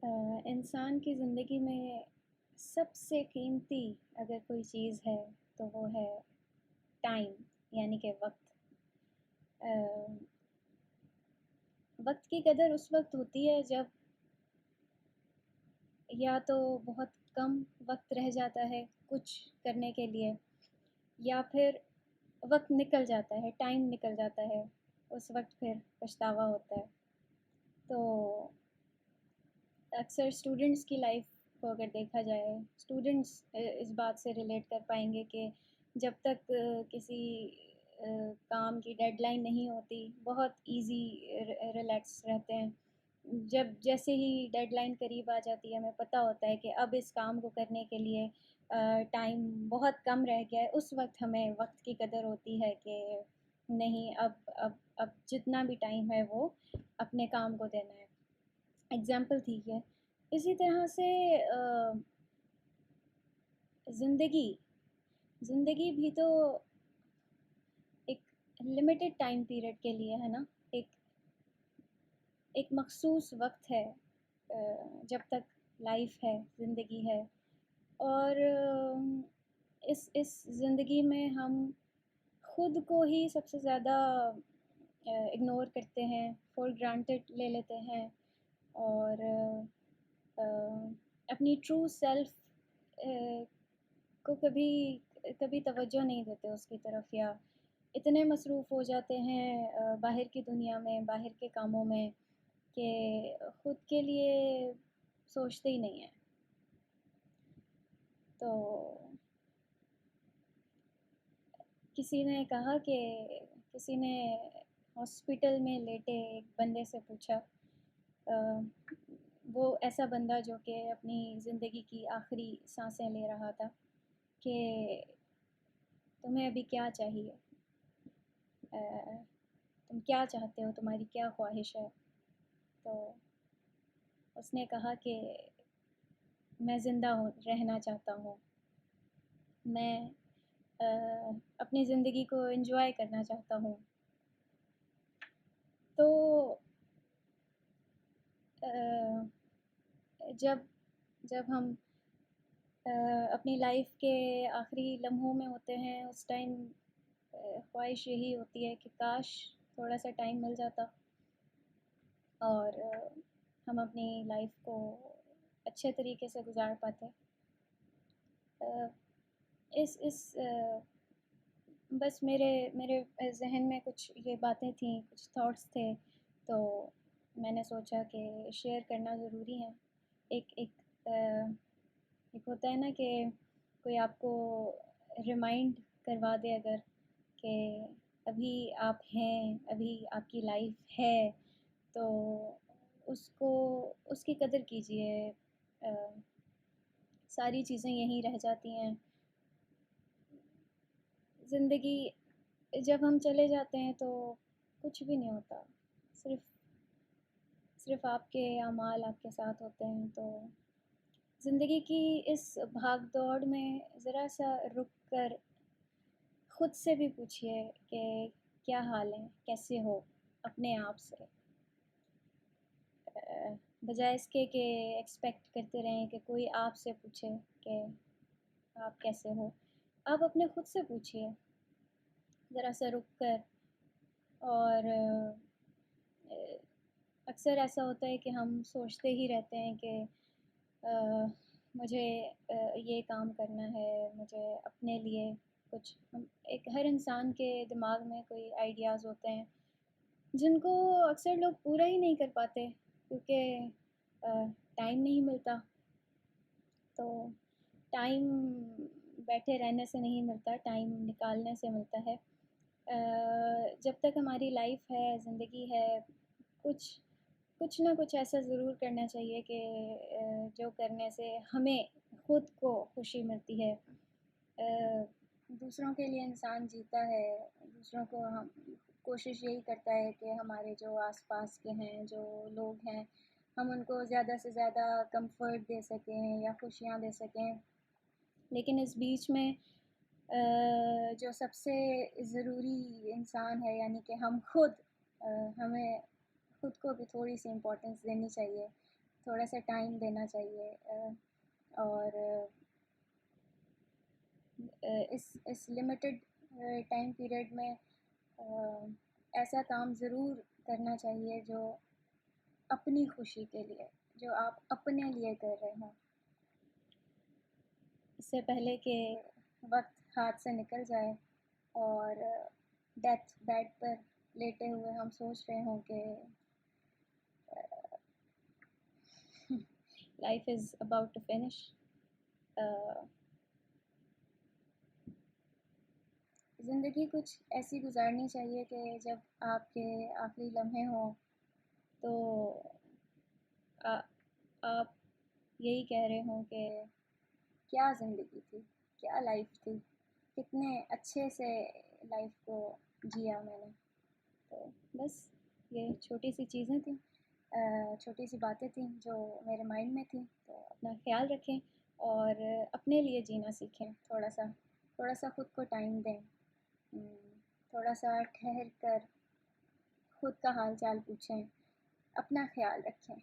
इंसान की ज़िंदगी में सबसे कीमती अगर कोई चीज़ है तो वो है टाइम, यानी कि वक्त। अ, वक्त की कदर उस वक्त होती है जब या तो बहुत कम वक्त रह जाता है कुछ करने के लिए, या फिर वक्त निकल जाता है, टाइम निकल जाता है। उस वक्त फिर पछतावा होता है। तो अक्सर स्टूडेंट्स की लाइफ को अगर देखा जाए, स्टूडेंट्स इस बात से रिलेट कर पाएंगे कि जब तक किसी काम की डेडलाइन नहीं होती, बहुत इजी रिलैक्स रहते हैं। जब जैसे ही डेडलाइन करीब आ जाती है, हमें पता होता है कि अब इस काम को करने के लिए टाइम बहुत कम रह गया है, उस वक्त हमें वक्त की कदर होती है कि नहीं, अब जितना भी टाइम है वो अपने काम को देना है। एग्ज़ाम्पल थी है। इसी तरह से ज़िंदगी ज़िंदगी भी तो एक लिमिटेड टाइम पीरियड के लिए है ना। एक एक मखसूस वक्त है, जब तक लाइफ है, ज़िंदगी है। और इस ज़िंदगी में हम खुद को ही सबसे ज़्यादा इग्नोर करते हैं, फॉर ग्रांटेड ले लेते हैं। और अ, अपनी ट्रू सेल्फ को कभी कभी तवज्जो नहीं देते उसकी तरफ, या इतने मसरूफ़ हो जाते हैं बाहर की दुनिया में, बाहर के कामों में, कि खुद के लिए सोचते ही नहीं हैं। तो किसी ने कहा कि किसी ने हॉस्पिटल में लेटे एक बंदे से पूछा, अ, वो ऐसा बंदा जो कि अपनी ज़िंदगी की आखिरी सांसें ले रहा था, कि तुम्हें अभी क्या चाहिए, अ, तुम क्या चाहते हो, तुम्हारी क्या ख्वाहिश है। तो उसने कहा कि मैं ज़िंदा हूँ, रहना चाहता हूँ। मैं अपनी ज़िंदगी को एंजॉय करना चाहता हूँ। तो अ, जब जब हम अपनी लाइफ के आखिरी लम्हों में होते हैं, उस टाइम ख्वाहिश यही होती है कि काश थोड़ा सा टाइम मिल जाता और हम अपनी लाइफ को अच्छे तरीके से गुजार पाते। अ, इस बस मेरे मेरे ज़हन में कुछ ये बातें थीं, कुछ थॉट्स थे, तो मैंने सोचा कि शेयर करना ज़रूरी है। एक एक एक होता है ना कि कोई आपको रिमाइंड करवा दे अगर, कि अभी आप हैं, अभी आपकी लाइफ है, तो उसको उसकी कदर कीजिए। सारी चीज़ें यहीं रह जाती हैं। ज़िंदगी जब हम चले जाते हैं तो कुछ भी नहीं होता, सिर्फ़ सिर्फ़ आपके अमाल आपके साथ होते हैं। तो ज़िंदगी की इस भाग दौड़ में ज़रा सा रुक कर खुद से भी पूछिए कि क्या हाल है, कैसे हो, अपने आप से। बजाय इसके कि एक्सपेक्ट करते रहें कि कोई आपसे पूछे कि आप कैसे हो। आप अपने खुद से पूछिए, ज़रा सा रुक कर। और अक्सर ऐसा होता है कि हम सोचते ही रहते हैं कि अ, मुझे ये काम करना है, मुझे अपने लिए कुछ हम एक हर इंसान के दिमाग में कोई आइडियाज़ होते हैं जिनको अक्सर लोग पूरा ही नहीं कर पाते, क्योंकि टाइम नहीं मिलता। तो टाइम बैठे रहने से नहीं मिलता, टाइम निकालने से मिलता है। जब तक हमारी लाइफ है, ज़िंदगी है, कुछ कुछ ना कुछ ऐसा ज़रूर करना चाहिए कि जो करने से हमें खुद को खुशी मिलती है। दूसरों के लिए इंसान जीता है, दूसरों को हम कोशिश यही करता है कि हमारे जो आसपास के हैं, जो लोग हैं, हम उनको ज़्यादा से ज़्यादा कंफर्ट दे सकें या खुशियाँ दे सकें। लेकिन इस बीच में जो सबसे ज़रूरी इंसान है, यानी कि हम खुद, हमें खुद को भी थोड़ी सी इम्पोर्टेंस देनी चाहिए। थोड़ा सा टाइम देना चाहिए। और इस लिमिटेड टाइम पीरियड में ऐसा काम ज़रूर करना चाहिए जो अपनी खुशी के लिए, जो आप अपने लिए कर रहे हों, इससे पहले कि वक्त हाथ से निकल जाए और डेथ बेड पर लेटे हुए हम सोच रहे हों कि life is about to finish. ज़िंदगी कुछ ऐसी गुजारनी चाहिए कि जब आपके आखिरी लम्हे हों तो आ, आप यही कह रहे हों कि क्या ज़िंदगी थी, क्या लाइफ थी, कितने अच्छे से लाइफ को जिया मैंने। तो बस ये छोटी सी चीज़ें थी, छोटी सी बातें थी जो मेरे माइंड में थी। तो अपना ख्याल रखें और अपने लिए जीना सीखें। थोड़ा सा खुद को टाइम दें। थोड़ा सा ठहर कर खुद का हाल चाल पूछें, अपना ख्याल रखें।